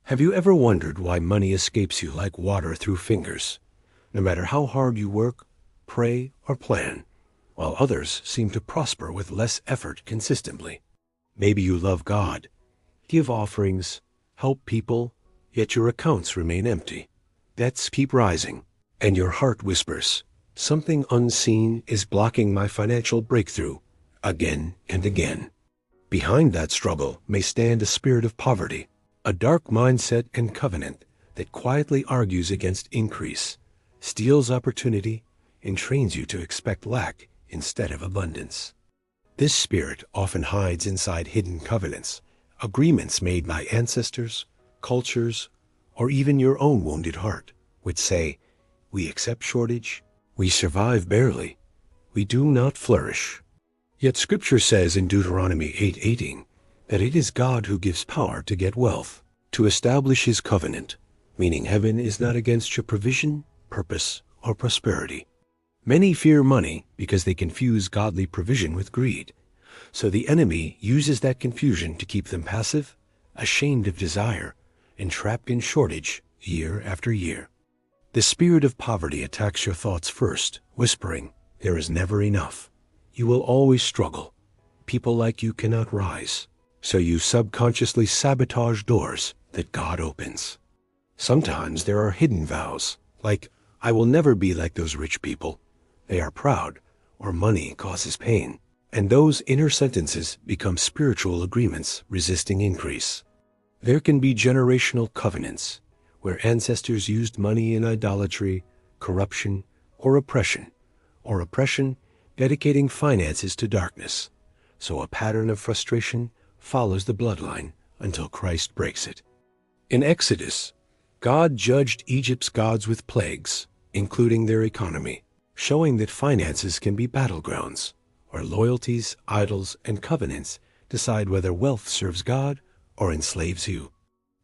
Have you ever wondered why money escapes you like water through fingers, no matter how hard you work, pray, or plan, while others seem to prosper with less effort consistently? Maybe you love God, give offerings, help people, yet your accounts remain empty. Debts keep rising, and your heart whispers, "Something unseen is blocking my financial breakthrough," again and again. Behind that struggle may stand a spirit of poverty, a dark mindset and covenant that quietly argues against increase, steals opportunity, and trains you to expect lack instead of abundance. This spirit often hides inside hidden covenants, agreements made by ancestors, cultures, or even your own wounded heart, which say, "We accept shortage, we survive barely, we do not flourish." Yet Scripture says in Deuteronomy 8:18 that it is God who gives power to get wealth, to establish his covenant, meaning heaven is not against your provision, purpose, or prosperity. Many fear money because they confuse godly provision with greed. So the enemy uses that confusion to keep them passive, ashamed of desire, and trapped in shortage year after year. The spirit of poverty attacks your thoughts first, whispering, "There is never enough. You will always struggle. People like you cannot rise." So you subconsciously sabotage doors that God opens. Sometimes there are hidden vows, like, "I will never be like those rich people. They are proud," or "money causes pain." And those inner sentences become spiritual agreements resisting increase. There can be generational covenants, where ancestors used money in idolatry, corruption, or oppression dedicating finances to darkness. So a pattern of frustration follows the bloodline until Christ breaks it. In Exodus, God judged Egypt's gods with plagues, including their economy, showing that finances can be battlegrounds, where loyalties, idols, and covenants decide whether wealth serves God or enslaves you.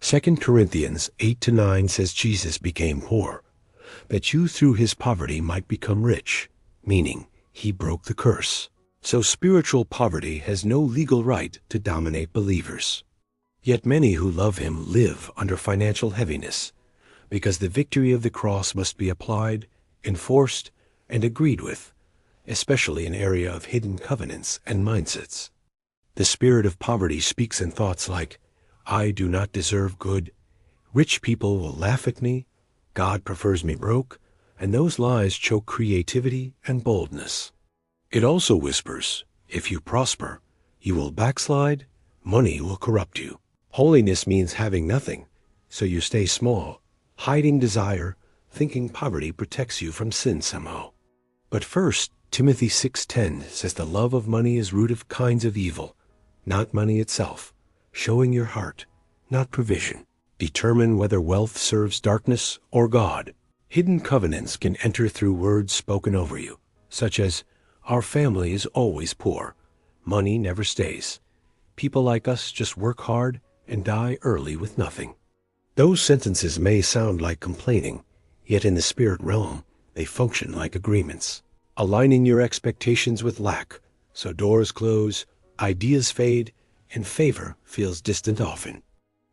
2 Corinthians 8-9 says Jesus became poor, that you through his poverty might become rich, meaning he broke the curse. So spiritual poverty has no legal right to dominate believers. Yet many who love him live under financial heaviness, because the victory of the cross must be applied, enforced, and agreed with, especially in area of hidden covenants and mindsets. The spirit of poverty speaks in thoughts like, "I do not deserve good," "Rich people will laugh at me," "God prefers me broke," and those lies choke creativity and boldness. It also whispers, "If you prosper, you will backslide, money will corrupt you." Holiness means having nothing, so you stay small, hiding desire, thinking poverty protects you from sin somehow. But 1 Timothy 6:10 says the love of money is root of kinds of evil, not money itself, showing your heart, not provision. Determine whether wealth serves darkness or God. Hidden covenants can enter through words spoken over you, such as, "Our family is always poor. Money never stays. People like us just work hard and die early with nothing." Those sentences may sound like complaining, yet in the spirit realm, they function like agreements, aligning your expectations with lack, so doors close, ideas fade, and favor feels distant often.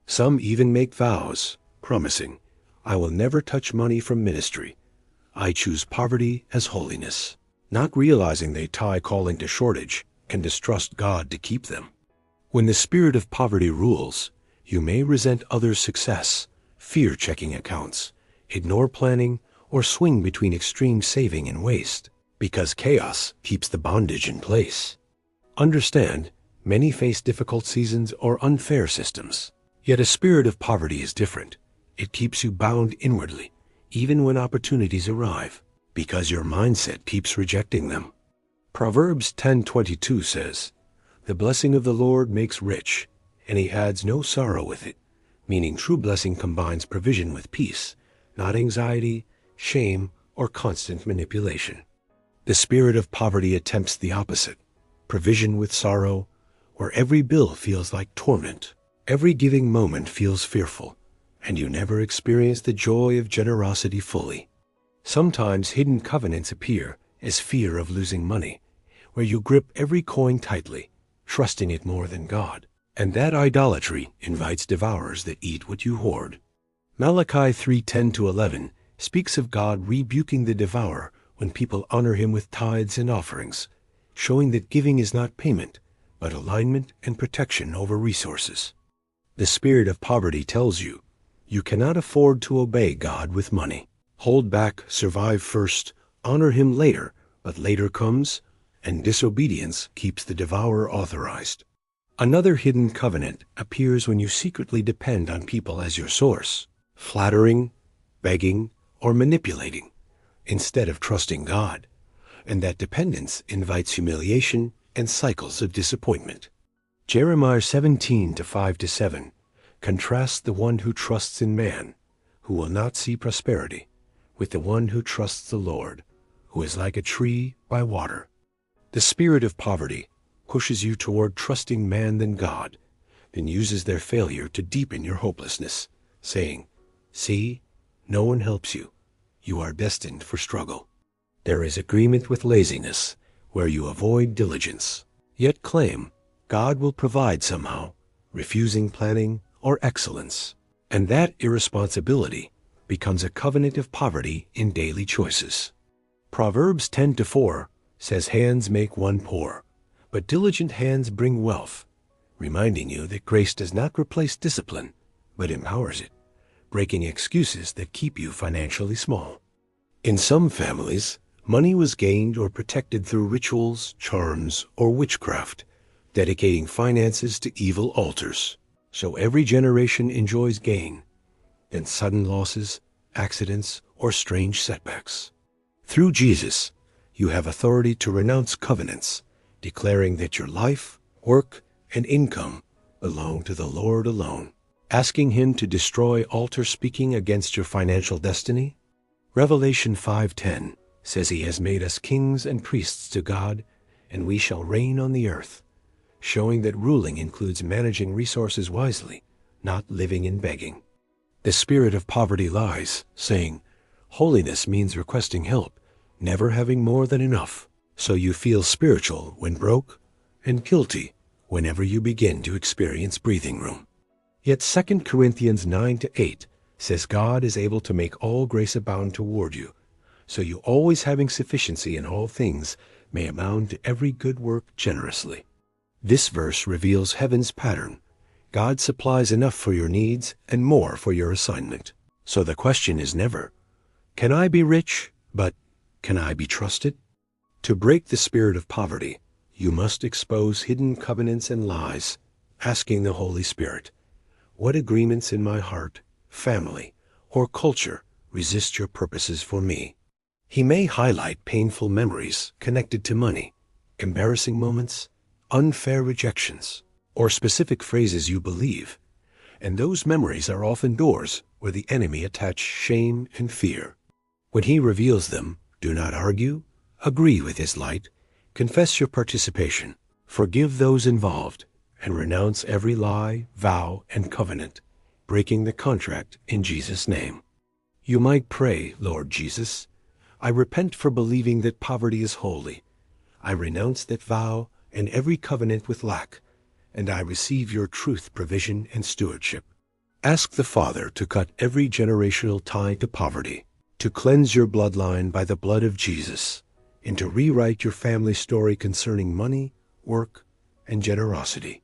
Some even make vows, promising, "I will never touch money from ministry. I choose poverty as holiness," not realizing they tie calling to shortage, can distrust God to keep them. When the spirit of poverty rules, you may resent others' success, fear checking accounts, ignore planning, or swing between extreme saving and waste, because chaos keeps the bondage in place. Understand, many face difficult seasons or unfair systems. Yet a spirit of poverty is different. It keeps you bound inwardly, even when opportunities arrive, because your mindset keeps rejecting them. Proverbs 10:22 says, "The blessing of the Lord makes rich, and he adds no sorrow with it," meaning true blessing combines provision with peace, not anxiety, shame, or constant manipulation. The spirit of poverty attempts the opposite, provision with sorrow, where every bill feels like torment, every giving moment feels fearful, and you never experience the joy of generosity fully. Sometimes hidden covenants appear as fear of losing money, where you grip every coin tightly, trusting it more than God. And that idolatry invites devourers that eat what you hoard. Malachi 3:10-11 speaks of God rebuking the devourer when people honor him with tithes and offerings, showing that giving is not payment, but alignment and protection over resources. The spirit of poverty tells you, you cannot afford to obey God with money. Hold back, survive first, honor him later, but later comes, and disobedience keeps the devourer authorized. Another hidden covenant appears when you secretly depend on people as your source, flattering, begging, or manipulating, instead of trusting God. And that dependence invites humiliation and cycles of disappointment. Jeremiah 17:5-7 contrasts the one who trusts in man, who will not see prosperity, with the one who trusts the Lord, who is like a tree by water. The spirit of poverty pushes you toward trusting man than God, then uses their failure to deepen your hopelessness, saying, "See, no one helps you. You are destined for struggle." There is agreement with laziness, where you avoid diligence, yet claim God will provide somehow, refusing planning or excellence. And that irresponsibility becomes a covenant of poverty in daily choices. Proverbs 10:4 says hands make one poor, but diligent hands bring wealth, reminding you that grace does not replace discipline, but empowers it, breaking excuses that keep you financially small. In some families, money was gained or protected through rituals, charms, or witchcraft, dedicating finances to evil altars. So every generation enjoys gain, then sudden losses, accidents, or strange setbacks. Through Jesus, you have authority to renounce covenants, declaring that your life, work, and income belong to the Lord alone. Asking him to destroy altar speaking against your financial destiny? Revelation 5:10 says he has made us kings and priests to God, and we shall reign on the earth, showing that ruling includes managing resources wisely, not living in begging. The spirit of poverty lies, saying, holiness means requesting help, never having more than enough, so you feel spiritual when broke and guilty whenever you begin to experience breathing room. Yet 2 Corinthians 9-8 says God is able to make all grace abound toward you, so you always having sufficiency in all things may abound to every good work generously. This verse reveals heaven's pattern. God supplies enough for your needs and more for your assignment. So the question is never, can I be rich, but can I be trusted? To break the spirit of poverty, you must expose hidden covenants and lies, asking the Holy Spirit, what agreements in my heart, family, or culture resist your purposes for me? He may highlight painful memories connected to money, embarrassing moments, unfair rejections, or specific phrases you believe, and those memories are often doors where the enemy attach shame and fear. When he reveals them, do not argue, agree with his light, confess your participation, forgive those involved, and renounce every lie, vow, and covenant, breaking the contract in Jesus' name. You might pray, Lord Jesus, I repent for believing that poverty is holy. I renounce that vow and every covenant with lack, and I receive your truth, provision, and stewardship. Ask the Father to cut every generational tie to poverty, to cleanse your bloodline by the blood of Jesus, and to rewrite your family story concerning money, work, and generosity.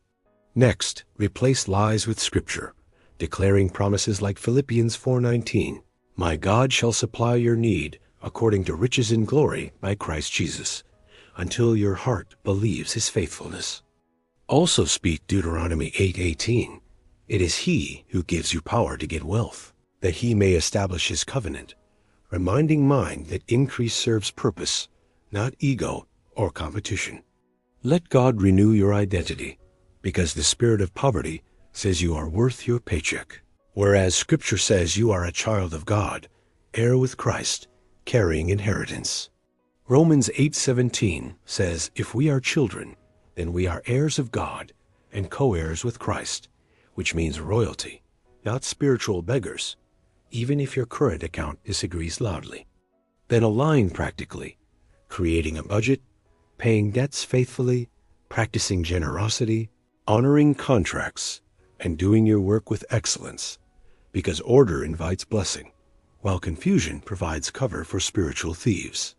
Next, replace lies with Scripture, declaring promises like Philippians 4:19, my God shall supply your need according to riches in glory by Christ Jesus, until your heart believes his faithfulness. Also speak Deuteronomy 8:18. It is he who gives you power to get wealth, that he may establish his covenant, reminding mind that increase serves purpose, not ego or competition. Let God renew your identity, because the spirit of poverty says you are worth your paycheck, whereas Scripture says you are a child of God, heir with Christ, carrying inheritance. Romans 8:17 says, if we are children, then we are heirs of God and co-heirs with Christ, which means royalty, not spiritual beggars, even if your current account disagrees loudly. Then align practically, creating a budget, paying debts faithfully, practicing generosity, honoring contracts, and doing your work with excellence, because order invites blessing, while confusion provides cover for spiritual thieves.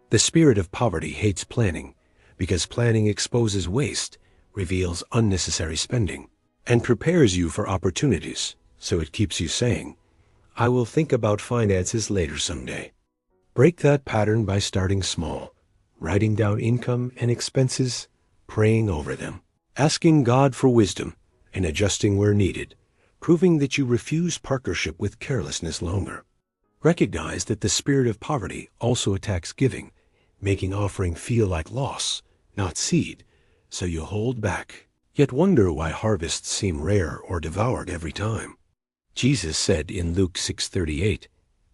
The spirit of poverty hates planning, because planning exposes waste, reveals unnecessary spending, and prepares you for opportunities, so it keeps you saying, "I will think about finances later someday." Break that pattern by starting small, writing down income and expenses, praying over them, asking God for wisdom, and adjusting where needed, proving that you refuse partnership with carelessness longer. Recognize that the spirit of poverty also attacks giving, making offering feel like loss, not seed, so you hold back, yet wonder why harvests seem rare or devoured every time. Jesus said in Luke 6:38,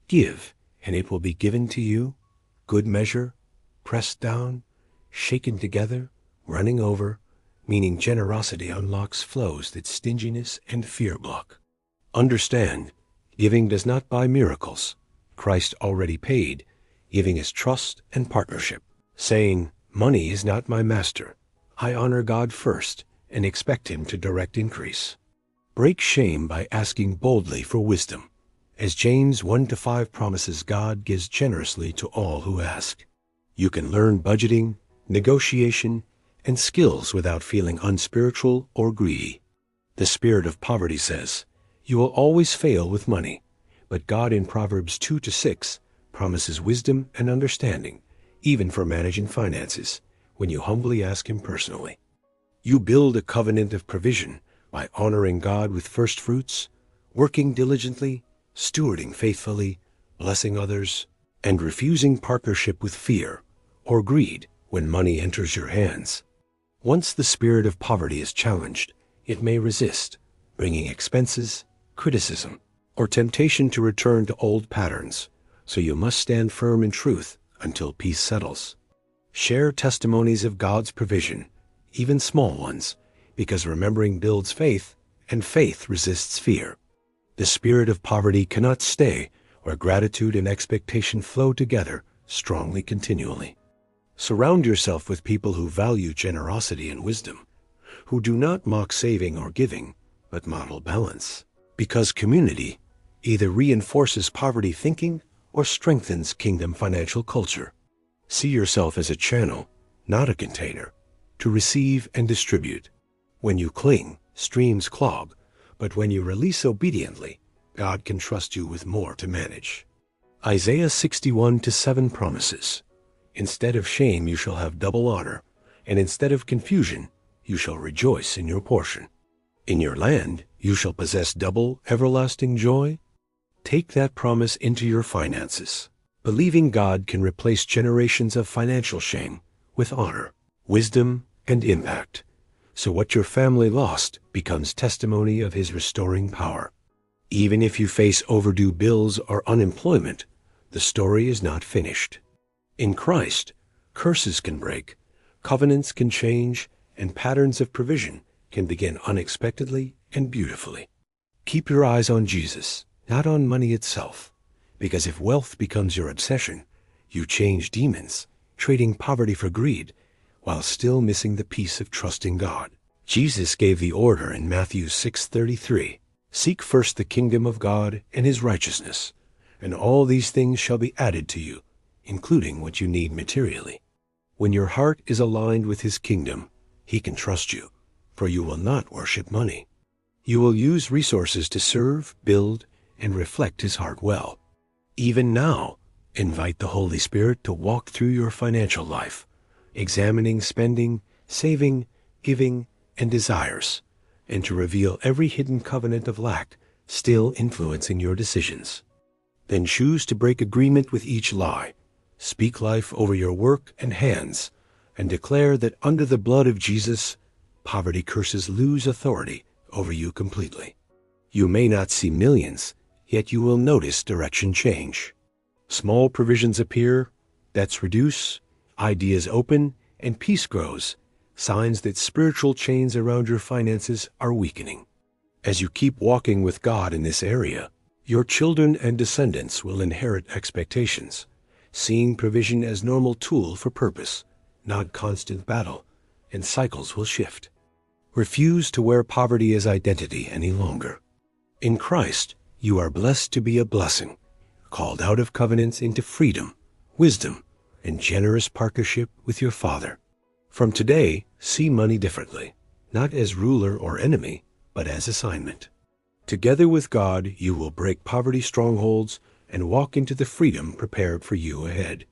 "Give, and it will be given to you, good measure, pressed down, shaken together, running over," meaning generosity unlocks flows that stinginess and fear block. Understand, giving does not buy miracles. Christ already paid. Giving is trust and partnership, saying, "Money is not my master. I honor God first and expect Him to direct increase." Break shame by asking boldly for wisdom. As James 1-5 promises, God gives generously to all who ask. You can learn budgeting, negotiation, and skills without feeling unspiritual or greedy. The spirit of poverty says, "You will always fail with money," but God in Proverbs 2-6 promises wisdom and understanding, even for managing finances, when you humbly ask Him personally. You build a covenant of provision by honoring God with first fruits, working diligently, stewarding faithfully, blessing others, and refusing partnership with fear or greed when money enters your hands. Once the spirit of poverty is challenged, it may resist, bringing expenses, criticism, or temptation to return to old patterns, so you must stand firm in truth until peace settles. Share testimonies of God's provision, even small ones, because remembering builds faith, and faith resists fear. The spirit of poverty cannot stay where gratitude and expectation flow together strongly continually. Surround yourself with people who value generosity and wisdom, who do not mock saving or giving, but model balance. Because community either reinforces poverty thinking or strengthens kingdom financial culture. See yourself as a channel, not a container, to receive and distribute. When you cling, streams clog, but when you release obediently, God can trust you with more to manage. Isaiah 61-7 promises, "Instead of shame you shall have double honor, and instead of confusion you shall rejoice in your portion. In your land you shall possess double everlasting joy." Take that promise into your finances, believing God can replace generations of financial shame with honor, wisdom, and impact. So what your family lost becomes testimony of His restoring power. Even if you face overdue bills or unemployment, the story is not finished. In Christ, curses can break, covenants can change, and patterns of provision can begin unexpectedly and beautifully. Keep your eyes on Jesus, not on money itself, because if wealth becomes your obsession, you change demons, trading poverty for greed, while still missing the peace of trusting God. Jesus gave the order in Matthew 6:33, "Seek first the kingdom of God and His righteousness, and all these things shall be added to you, including what you need materially." When your heart is aligned with His kingdom, He can trust you, for you will not worship money. You will use resources to serve, build, and reflect His heart well. Even now, invite the Holy Spirit to walk through your financial life, examining spending, saving, giving, and desires, and to reveal every hidden covenant of lack still influencing your decisions. Then choose to break agreement with each lie, speak life over your work and hands, and declare that under the blood of Jesus, poverty curses lose authority over you completely. You may not see millions, yet you will notice direction change. Small provisions appear, debts reduce, ideas open, and peace grows, signs that spiritual chains around your finances are weakening. As you keep walking with God in this area, your children and descendants will inherit expectations, seeing provision as normal tool for purpose, not constant battle, and cycles will shift. Refuse to wear poverty as identity any longer. In Christ, you are blessed to be a blessing, called out of covenants into freedom, wisdom, and generous partnership with your Father. From today, see money differently, not as ruler or enemy, but as assignment. Together with God, you will break poverty strongholds and walk into the freedom prepared for you ahead.